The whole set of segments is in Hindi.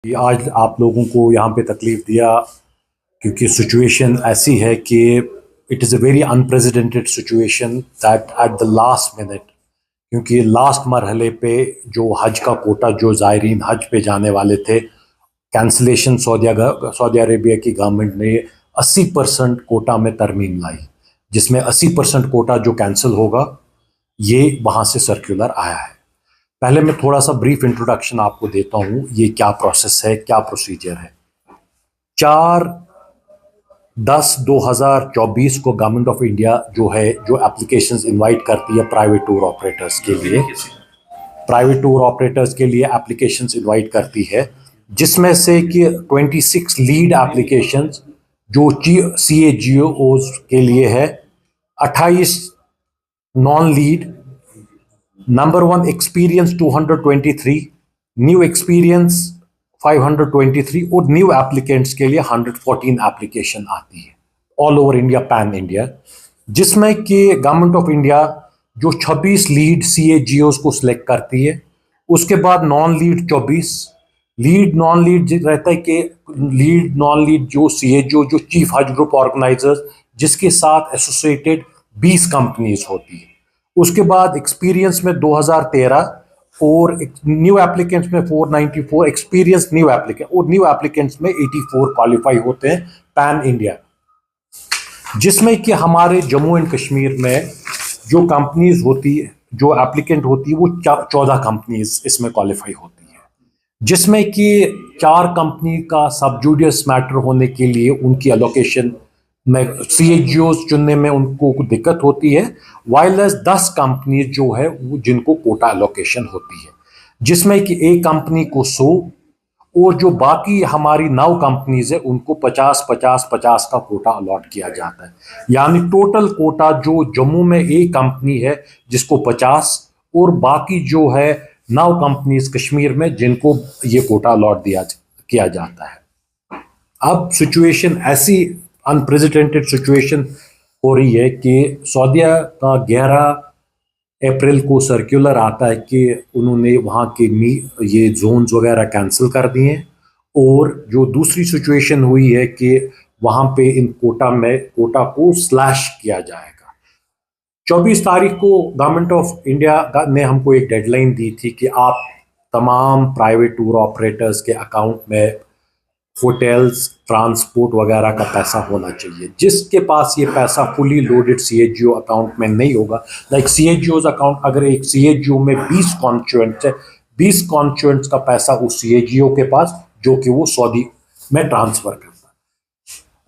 कि आज आप लोगों को यहाँ पे तकलीफ दिया क्योंकि सिचुएशन ऐसी है कि it is a very unprecedented situation that at the last minute, क्योंकि लास्ट मरहले पे जो हज का कोटा जो ज़ायरीन हज पे जाने वाले थे, कैंसलेशन सऊदी अरेबिया की गवर्नमेंट ने 80% कोटा में तरमीम लाई, जिसमें 80% कोटा जो कैंसिल होगा ये वहाँ से सर्कुलर आया है। पहले मैं थोड़ा सा ब्रीफ इंट्रोडक्शन आपको देता हूँ, ये क्या प्रोसेस है, क्या प्रोसीजर है। 4/10/2024 को गवर्नमेंट ऑफ इंडिया जो एप्लीकेशंस इनवाइट करती है प्राइवेट टूर ऑपरेटर्स के लिए एप्लीकेशंस इनवाइट करती है, जिसमें से कि 26 लीड एप्लीकेशंस जो CAGOs के लिए है, 28 non lead, number 1 experience 223, new experience 523 और न्यू एप्लीकेंट्स के लिए 114 एप्लीकेशन आती है all over India, pan India, जिसमें कि गवर्नमेंट ऑफ इंडिया जो 26 लीड CAGOs को सिलेक्ट करती है। उसके बाद non lead 24, lead non lead रहता है कि लीड नॉन लीड जो CAGO जो चीफ हज ग्रुप ऑर्गेनाइजर्स जिसके साथ एसोसिएटेड 20 कंपनीज होती है। उसके बाद एक्सपीरियंस में 2013 और न्यू एप्लीकेंट्स में 494, एक्सपीरियंस न्यू एप्लीकेंट, और न्यू एप्लीकेंट्स में 84 क्वालिफाई होते हैं पैन इंडिया, जिसमें कि हमारे जम्मू एंड कश्मीर में जो कंपनीज होती है, जो एप्लीकेंट होती है, वो 14 कंपनीज इसमें क्वालिफाई होती है, जिसमें कि 4 कंपनी का सबजुडियस मैटर होने के लिए उनकी एलोकेशन में CAGOs चुनने में उनको दिक्कत होती है, वाइलस 10 कंपनी जो है वो जिनको कोटा एलोकेशन होती है, जिसमें कि एक कंपनी को 100 और जो बाकी हमारी 9 कंपनीज है उनको 50-50-50 का कोटा अलॉट किया जाता है। यानी टोटल कोटा जो जम्मू में एक कंपनी है जिसको 50 और बाकी जो है 9 कंपनीज कश्मीर में जिनको ये कोटा अलॉट किया जाता है। अब सिचुएशन ऐसी अनप्रेसिडेंटेड सिचुएशन हो रही है कि सऊदीया का 11 अप्रैल को सर्कुलर आता है कि उन्होंने वहाँ के ये जोन्स वगैरह कैंसिल कर दिए, और जो दूसरी सिचुएशन हुई है कि वहाँ पे इन कोटा को स्लैश किया जाएगा। 24 तारीख को गवर्नमेंट ऑफ इंडिया ने हमको एक डेडलाइन दी थी कि आप तमाम प्राइवेट टूर ऑपरेटर्स के अकाउंट में होटल्स, ट्रांसपोर्ट वगैरह का पैसा होना चाहिए। जिसके पास ये पैसा फुली लोडेड CAGO अकाउंट में नहीं होगा, लाइक CAGOs अकाउंट, अगर एक CAGO में 20 कॉन्स्टिट्यूएंट्स है, 20 कॉन्स्टिट्यूएंट्स का पैसा उस CAGO के पास जो कि वो सऊदी में ट्रांसफर करता है।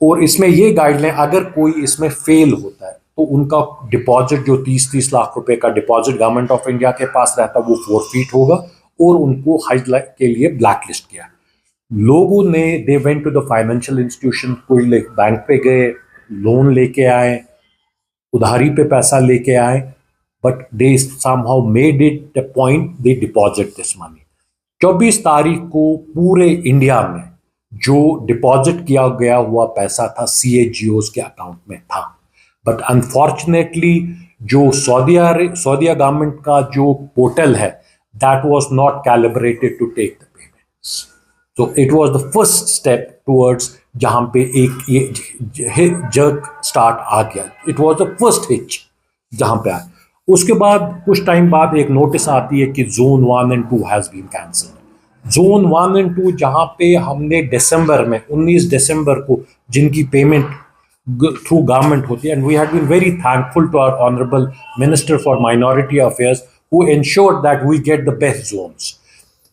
और इसमें ये गाइडलाइन, अगर कोई इसमें फेल होता है तो उनका डिपॉजिट जो 30-30 लाख रुपए का डिपॉजिट गवर्नमेंट ऑफ इंडिया के पास रहता है वो फोरफीट होगा, और उनको हज के लिए ब्लैक लिस्ट किया। लोगों ने they went to the financial institution, कोई बैंक पे गए, लोन लेके आए, उधारी पे पैसा लेके आए, but they somehow made it the point they deposit this money. 24 तारीख को पूरे इंडिया में जो डिपॉजिट किया गया हुआ पैसा था CAGOs के अकाउंट में था, बट अनफॉर्चुनेटली जो सऊदीया गवर्नमेंट का जो पोर्टल है that was not calibrated to take the payments. तो it was the first step towards जहां पे एक ये जर्क स्टार्ट आ गया। It was the first hitch जहां पे आया। उसके बाद कुछ टाइम बाद एक नोटिस आती है कि zone 1 and 2 has been cancelled. Zone 1 and 2 जहां पे हमने दिसंबर में 19 दिसंबर को जिनकी पेमेंट थ्रू गवर्नमेंट होती है, and we had been very thankful to our honourable minister for minority affairs who ensured that we get the best zones.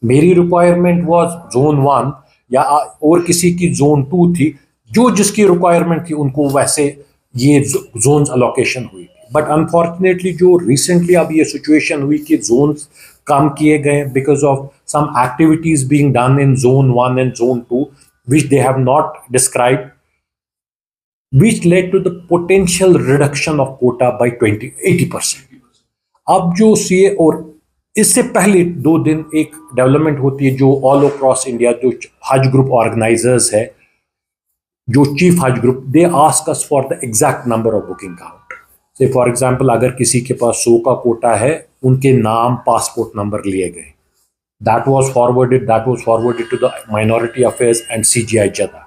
मेरी रिक्वायरमेंट वाज जोन 1 या और किसी की जोन 2 थी, जो जिसकी रिक्वायरमेंट थी उनको वैसे ये जोन्स अलोकेशन हुई थी। बट अनफॉर्चुनेटली जो रिसेंटली अब ये सिचुएशन हुई कि जोन्स कम किए गए because of some activities being done in zone 1 and zone 2 which they have not described, which led to the potential reduction of quota by 80%। अब जो CA, और इससे पहले 2 दिन एक डेवलपमेंट होती है जो ऑल अक्रॉस इंडिया जो हज ग्रुप ऑर्गेनाइजर्स है, जो चीफ हज group, they ask us for the exact number of booking count. से फॉर एग्जांपल अगर किसी के पास 100 का कोटा है, उनके नाम, पासपोर्ट नंबर लिए गए, That was forwarded to the Minority Affairs and CGI Jeddah.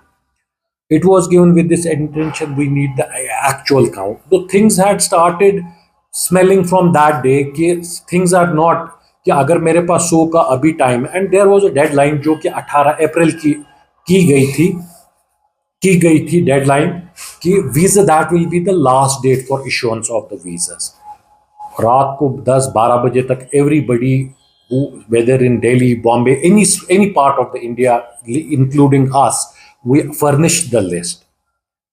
It was given with this intention, we need the actual count. So things had started smelling from that day कि things are not कि अगर मेरे पास 100 का अभी time, and there was a deadline जो कि 18 अप्रैल की गई थी डेडलाइन कि visa that will be the last date for issuance of the visas. रात को 10-12 बजे तक everybody whether in Delhi, Bombay, any part of the India, including us, we furnished the list.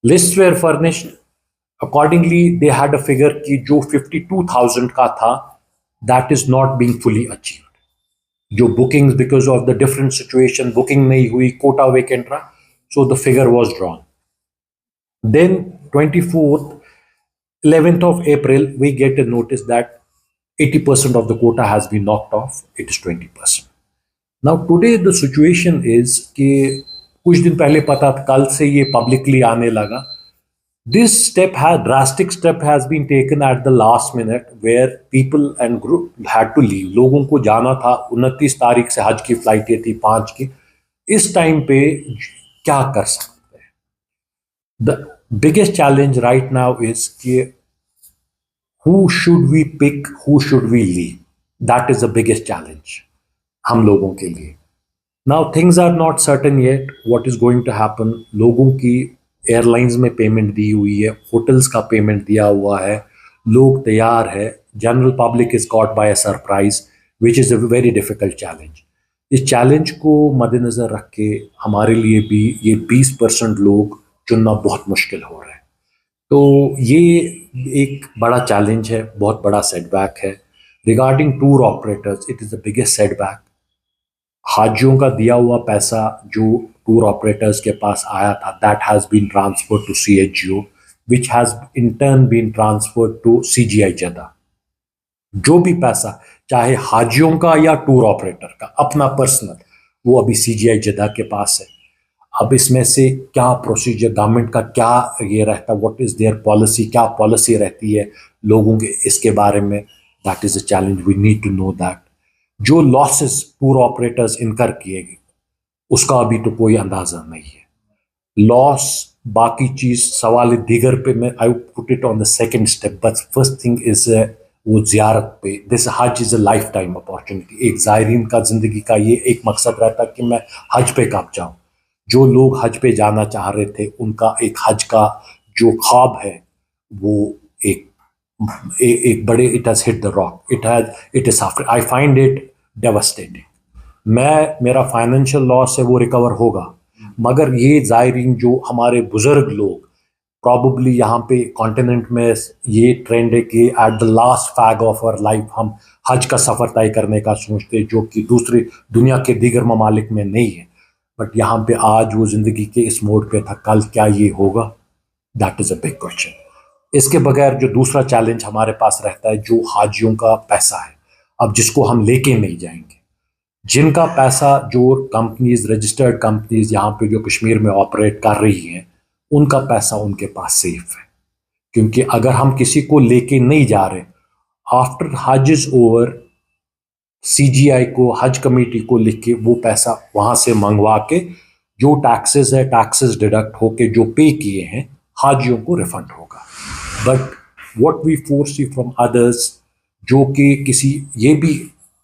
Lists were furnished. Accordingly, they had a figure कि जो 52,000 का था, that is not being fully achieved. जो bookings because of the different situation, booking नहीं हुई, quota vacant रहा, so the figure was drawn. Then 24th, 11th of April, we get a notice that 80% of the quota has been knocked off. It is 20%. Now today the situation is कि कुछ दिन पहले पता था, कल से ये publicly आने लगा. This drastic step has been taken at the last minute where people and group had to leave. लोगों को जाना था, 29 तारीख से हज की फ्लाइट थी 5 की. इस टाइम पे क्या कर सकते हैं? The biggest challenge right now is कि who should we pick, who should we leave? That is the biggest challenge हम लोगों के लिए. Now things are not certain yet what is going to happen. लोगों की एयरलाइंस में पेमेंट दी हुई है, होटल्स का पेमेंट दिया हुआ है, लोग तैयार है. General public is caught by a surprise which is a very difficult challenge. इस चैलेंज को मद्देनज़र रख के हमारे लिए भी ये 20% लोग चुनना बहुत मुश्किल हो रहा है. तो ये एक बड़ा चैलेंज है, बहुत बड़ा सेटबैक है. Regarding tour operators, it is the biggest setback. हाजियों का दिया हुआ पैसा जो टूर ऑपरेटर्स के पास आया था, that has been transferred to CHGO, which has in turn been transferred to CGI Jeddah. जो भी पैसा, चाहे हाजियों का या टूर ऑपरेटर का अपना पर्सनल, वो अभी CGI Jeddah के पास है. अब इसमें से क्या प्रोसीजर, गवर्नमेंट का क्या ये रहता, व्हाट इज़ देयर पॉलिसी, क्या पॉलिसी रहती है लोगों के इसके बारे में, that is a challenge. We need to know that. जो लॉसेस टूर ऑपरेटर्स इनकर किए गए उसका अभी तो कोई अंदाजा नहीं है. लॉस बाकी चीज सवाल दीगर पे मैं I put it on the second step, but first thing is वो जियारत पे. दिस हज is a life time opportunity. एक ज़ायरीन का जिंदगी का ये एक मकसद रहता कि मैं हज पे कब जाऊं. जो लोग हज पे जाना चाह रहे थे उनका एक हज का जो ख्वाब है वो एक बड़े, it has hit the rock. It is after, I find it devastating. मेरा फाइनेंशियल लॉस है वो रिकवर होगा, मगर ये ज़ायरीन जो हमारे बुजुर्ग लोग प्रॉबली यहाँ पे कॉन्टिनेंट में ये ट्रेंड है कि at the last fag of our life हम हज का सफ़र तय करने का सोचते, जो कि दूसरी दुनिया के दीगर ममालिक में नहीं है. बट यहाँ पे आज वो ज़िंदगी के इस मोड पे था, कल क्या ये होगा, that is a big question. इसके बगैर जो दूसरा चैलेंज हमारे पास रहता है, जो हाजियों का पैसा है, अब जिसको हम लेके नहीं जाएंगे, जिनका पैसा, जो कंपनीज, रजिस्टर्ड कंपनीज यहाँ पे जो कश्मीर में ऑपरेट कर रही हैं, उनका पैसा उनके पास सेफ है. क्योंकि अगर हम किसी को लेके नहीं जा रहे, आफ्टर हज इज ओवर, CGI को, हज कमेटी को लिख के वो पैसा वहाँ से मंगवा के जो टैक्सेस है, टैक्सेस डिडक्ट होके जो पे किए हैं हाजियों को रिफंड होगा. But what we foresee from others, जो कि किसी ये भी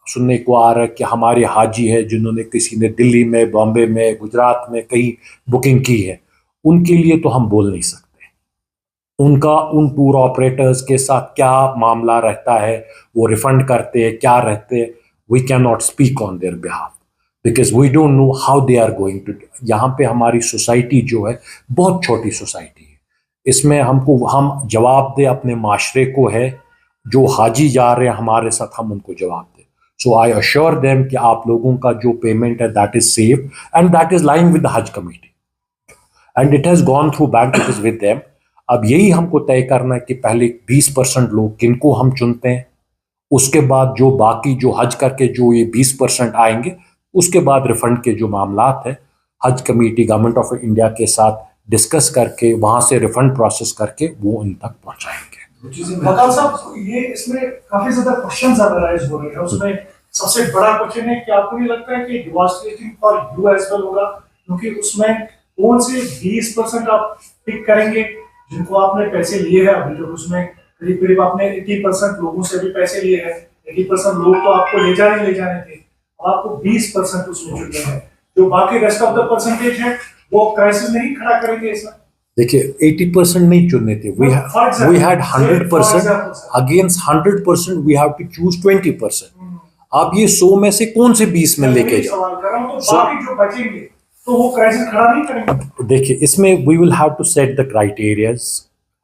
सुनने को आ रहा है कि हमारे हाजी है जिन्होंने, किसी ने दिल्ली में, बॉम्बे में, गुजरात में कहीं बुकिंग की है, उनके लिए तो हम बोल नहीं सकते. उनका उन टूर ऑपरेटर्स के साथ क्या मामला रहता है, वो रिफंड करते हैं, क्या रहते हैं, we can not speak on their behalf because we don't know how they are going to. यहाँ पे हमारी सोसाइटी जो है बहुत छोटी सोसाइटी है. इसमें हम जवाब दे अपने माशरे को है. जो हाजी जा रहे हैं हमारे साथ, हम उनको जवाब दें. सो आई अश्योर देम कि आप लोगों का जो पेमेंट है that is safe and that is lying with the Haj committee and it has gone through bank, it is with them. अब यही हमको तय करना है कि पहले 20% लोग किनको हम चुनते हैं, उसके बाद जो बाकी जो हज करके जो ये 20% आएंगे, उसके बाद रिफंड के जो मामलात है हज कमेटी गवर्नमेंट ऑफ इंडिया के साथ डिस्कस करके वहां से रिफंड प्रोसेस करके वो इन तक पहुंचाएंगे. वकाल साहब, ये इसमें काफी ज्यादा क्वेश्चंस अराइज हो रहे हैं. उसमें सबसे बड़ा क्वेश्चन है कि आपको नहीं लगता है कि devastating for you as well होगा, क्योंकि उसमें कौन से 20% आप पिक करेंगे जिनको आपने पैसे लिए हैं अभी तक, उसमें करीब करीब आपने 80% लोगों से भी पैसे लिए हैं। 80% लोग तो आपको ले जाने थे, आपको 20% उसमें चुनने हैं। जो बाकी रेस्ट ऑफ द परसेंटेज है वो क्राइसिस नहीं खड़ा करेंगे इसमें। देखिए 80% नहीं चुनने थे, we had 100%, against 100% we have to choose 20%। आप ये 100 में से कौन से 20 में लेके जाओ? सवाल कर रहा हूं, तो बाकी जो बचेंगे तो वो क्राइसिस खड़ा नहीं करेंगे। देखिए इसमें we will have to set the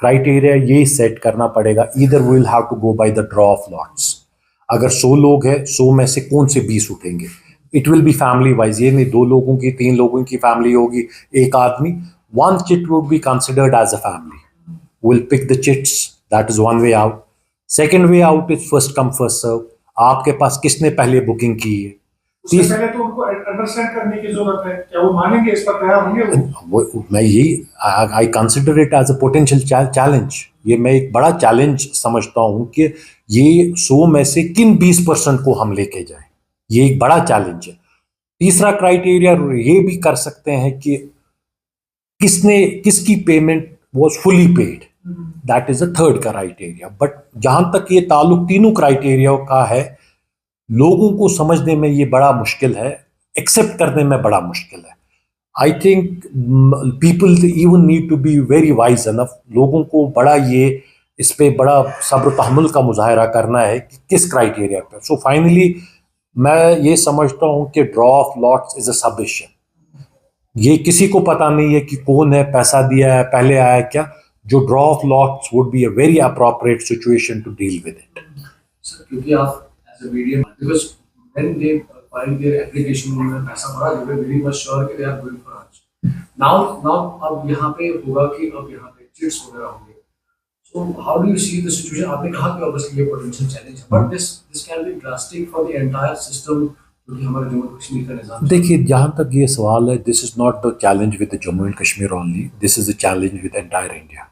criteria ये सेट करना पड़ेगा, either we will have to go by the draw of lots. अगर 100 लोग हैं, 100 में से कौन से 20 उठेंगे? It will B family wise, ये नहीं 2 लोगों की 3 लोगों की फैमिली होगी, एक आदमी, one chit would be considered as a family. We'll pick the chits, that is one way out. Second way out is first come first serve. आपके पास किसने पहले बुकिंग की है? उससे पहले तो उनको अंडरस्टैंड करने की जरूरत है, क्या वो मानेंगे, इस पर तैयार होंगे? मैं यही I consider it as a potential challenge. ये मैं एक बड़ा चैलेंज समझता हूँ कि ये 100 में से किन 20% को हम लेके जाएं, ये एक बड़ा चैलेंज है। तीसरा क्राइटेरिया ये भी कर सकते हैं कि किसकी payment was fully paid, that is a third criteria. But जहां तक ये ताल्लुक तीनों क्राइटेरिया का है, लोगों को समझने में ये बड़ा मुश्किल है, एक्सेप्ट करने में बड़ा मुश्किल है। I think people even need to be very wise enough, लोगों को बड़ा ये इस पे बड़ा सब्र तहम्मुल का मुजाहरा करना है कि किस क्राइटेरिया पे। सो फाइनली मैं ये समझता हूँ कि draw of lots is a submission. ये किसी को पता नहीं है कि कौन है, पैसा दिया है, पहले आया क्या। जो draw of lots would be a very appropriate situation to deal with it. Sir क्योंकि आप as a medium, because when they file their application उन्होंने पैसा भरा, they were very much sure कि they are going for Haj. Now अब यहाँ पे होगा कि अब यहाँ पे चिट्स वगैरह होंगे, so how do you see the situation? आपने कहा कि ऑब्वियसली ये पोटेंशियल चैलेंज है, but this can be drastic for the entire system. देखिए जहां तक ये सवाल है, this is not the challenge with Jammu and Kashmir only, this is the challenge with entire India,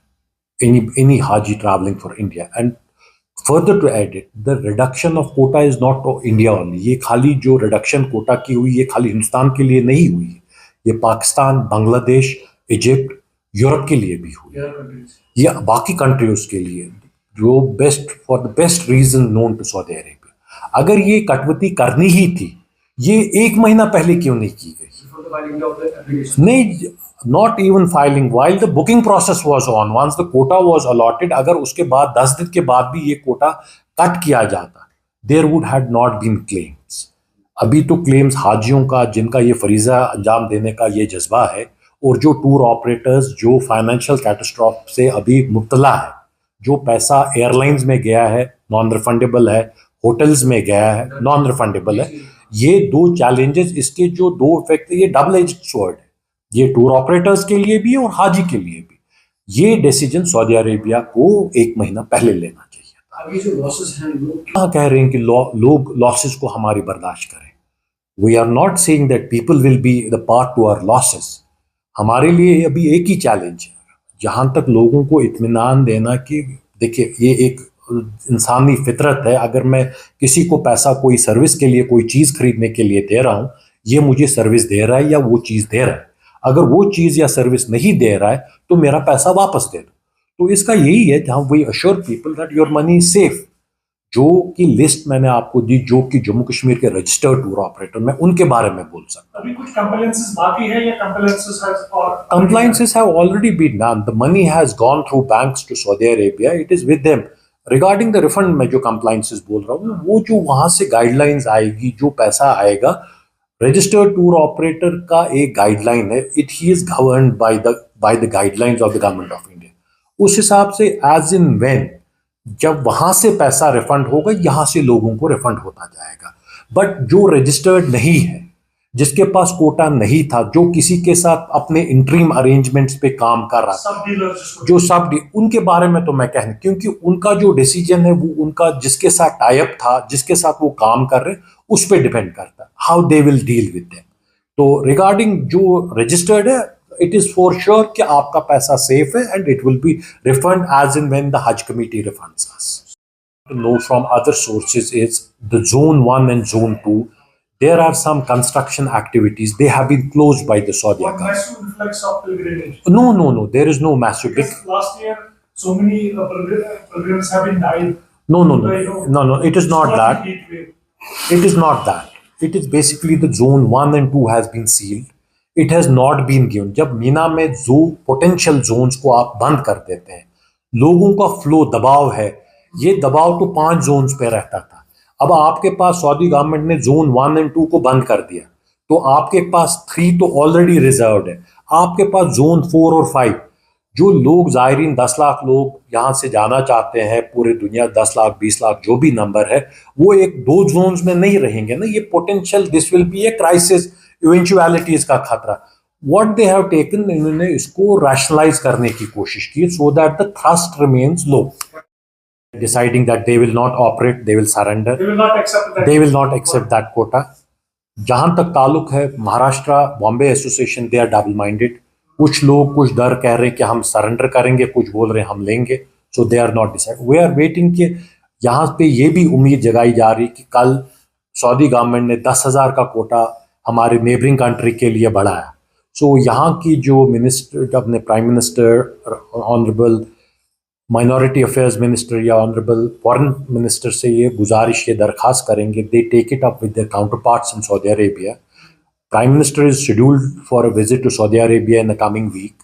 any Haji traveling for India. And further to add it, the reduction of quota is not to India only. ये खाली जो रिडक्शन कोटा की हुई, ये खाली हिंदुस्तान के लिए नहीं हुई, ये पाकिस्तान, बांग्लादेश, इजिप्ट, यूरोप के लिए भी हुई, ये बाकी कंट्रीज के लिए, जो best for the best reason known to Saudi Arabia. अगर ये कटौती करनी ही थी, ये 1 महीना पहले क्यों नहीं की गई? नहीं, not even filing, while the booking process was on, once the quota was allotted, अगर उसके बाद 10 दिन के बाद भी ये कोटा कट किया जाता, there would had not been claims. अभी तो क्लेम्स हाजियों का, जिनका ये फरीजा अंजाम देने का ये जज्बा है, और जो टूर ऑपरेटर्स जो फाइनेंशियल कैटास्ट्रॉफ से अभी मुब्तला है, जो पैसा एयरलाइंस में गया है नॉन रिफंडेबल है, होटल्स में गया है नॉन रिफंडेबल है, ये 2 चैलेंजेस, इसके जो 2 इफेक्ट, ये डबल एज्ड स्वॉर्ड है, ये टूर ऑपरेटर्स के लिए भी और हाजी के लिए भी। ये डिसीजन सऊदी अरेबिया को 1 महीना पहले लेना चाहिए। अभी जो लॉसेस हैं, लोग क्या कह रहे हैं कि लोग लॉसेस को हमारी बर्दाश्त करें। We are not saying that people will be the part to our losses. हमारे लिए अभी एक ही चैलेंज है, जहां तक लोगों को इत्मीनान देना कि देखिए ये एक इंसानी फितरत है, अगर मैं किसी को पैसा कोई सर्विस के लिए, कोई चीज़ खरीदने के लिए दे रहा हूँ, ये मुझे सर्विस दे रहा है या वो चीज़ दे रहा है, अगर वो चीज़ या सर्विस नहीं दे रहा है तो मेरा पैसा वापस दे दो। तो इसका यही है जहाँ we assure people that your money is safe. जो की लिस्ट मैंने आपको दी, जो कि जम्मू कश्मीर के रजिस्टर्ड टूर ऑपरेटर, मैं उनके बारे में बोल सकता हूँ। अभी कुछ कंप्लायंसेस बाकी है या compliances have already been done, the money has gone through banks to Saudi Arabia, it is with them. Regarding the refund में जो कंप्लायंसेस बोल रहा हूँ, वो जो वहां से गाइडलाइंस आएगी, जो पैसा आएगा, रजिस्टर्ड टूर ऑपरेटर का एक गाइडलाइन है, it he is governed by the guidelines of the government of India. उस हिसाब से एज इन व्हेन जब वहां से पैसा रिफंड होगा, यहां से लोगों को रिफंड होता जाएगा। बट जो रजिस्टर्ड नहीं है, जिसके पास कोटा नहीं था, जो किसी के साथ अपने इंटरीम अरेंजमेंट्स पे काम कर रहा था, जो सब उनके बारे में तो मैं कहना, क्योंकि उनका जो डिसीजन है वो उनका जिसके साथ टाइप था, जिसके साथ वो काम कर रहे, उस पर डिपेंड करता है how they will deal with them. तो रिगार्डिंग जो रजिस्टर्ड है, इट इज फॉर श्योर कि आपका पैसा सेफ है and it will be refund as in when the Haj committee refunds us. to know from other sources is the zone 1 and zone 2, there are some construction activities, they have been closed by the Saudi What government. massive influx of pilgrimage? No, there is no massive big. Because last year, so many pilgrims have been died. No, it is not that. Heat wave. It is not that. It is basically the zone 1 and 2 has been sealed. It has not been given. जब मीना में जो पोटेंशियल जोन्स को आप बंद कर देते हैं, लोगों का फ्लो दबाव है, ये दबाव तो 5 जोन्स पे रहता था. अब आपके पास सऊदी गवर्नमेंट ने जोन 1 एंड 2 को बंद कर दिया, तो आपके पास 3 तो ऑलरेडी रिजर्व्ड है. आपके पास जोन 4 और 5, जो लोग जायरीन 10 लाख लोग यहाँ से जाना चाहते हैं, पूरे दुनिया 10 लाख 20 लाख जो भी नंबर है, वो एक दो जोन्स में नहीं रहेंगे ना. ये potential, this will be a crisis, eventualities का खतरा. व्हाट दे हैव टेकन, इन्होंने इसको रैशनलाइज करने की कोशिश की so that the thrust remains low. Deciding that they will not operate, they will surrender, They will not accept that. they will not accept that quota. जहां तक ताल्लुक है Maharashtra Bombay association, they are double minded. कुछ लोग कुछ डर कह रहे हैं कि हम सरेंडर करेंगे, कुछ बोल रहे हैं हम लेंगे. So they are not decide. We are waiting कि यहाँ पे ये भी उम्मीद जगाई जा रही कि कल सऊदी गवर्नमेंट ने 10,000 का कोटा हमारे नेबरिंग कंट्री के लिए बढ़ाया. सो यहाँ की जो मिनिस्टर, अपने prime minister, honourable minority affairs minister या ऑनरेबल फॉरेन मिनिस्टर से ये गुजारिश, ये दरख्वास्त करेंगे, they take it up with their counterparts in Saudi Arabia. Prime minister is scheduled for a visit to Saudi Arabia in the coming week.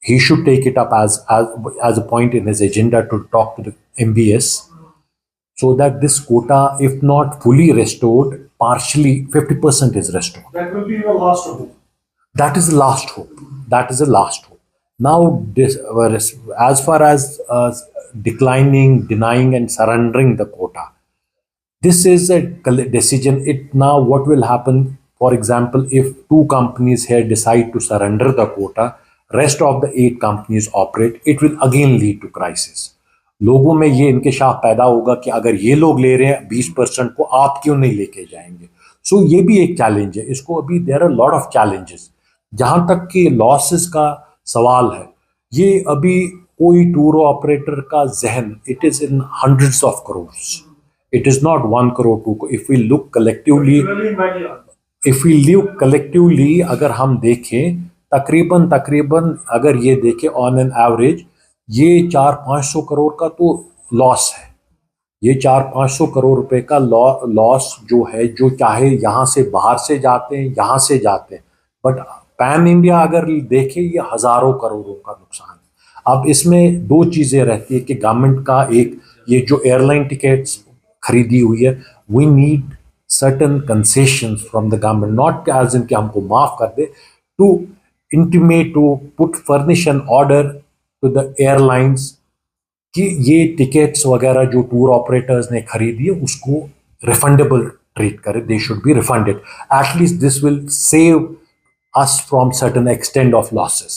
He should take it up as a point in his agenda to talk to the MBS so that this quota, if not fully restored, partially 50% is restored. That will be your last hope. That is the last hope. That is the last hope. Now, as far as declining, denying, and surrendering the quota, this is a decision. Now, what will happen? For example, if 2 companies here decide to surrender the quota, rest of the 8 companies operate, it will again lead to crisis. लोगों में ये इंकशाफ पैदा होगा कि अगर ये लोग ले रहे हैं 20% को, आप क्यों नहीं लेके जाएंगे. सो ये भी एक चैलेंज है. इसको अभी there are lot of challenges. जहां तक कि लॉसेस का सवाल है, ये अभी कोई टूर ऑपरेटर का जहन, it is in hundreds of crores. It is not 1 crore 2 crore. If we look collectively, अगर हम देखें तकरीबन अगर ये देखें ऑन एन एवरेज, ये 400-500 करोड़ का तो लॉस है. ये 400-500 करोड़ रुपए का लॉस जो है, जो चाहे यहाँ से बाहर से जाते हैं, यहाँ से जाते हैं, बट पैन इंडिया अगर देखें, ये हजारों करोड़ों का नुकसान है. अब इसमें 2 चीज़ें रहती है कि गवर्नमेंट का एक, ये जो एयरलाइन टिकट्स खरीदी हुई है, we need certain concessions from the government, not as in कि हमको माफ़ कर दे, to intimate, to put furnish an order to the airlines कि ये टिकट्स वगैरह जो टूर ऑपरेटर्स ने खरीदी है उसको रिफंडेबल ट्रीट करे. They should be refunded. At least this will save us from certain extent of losses.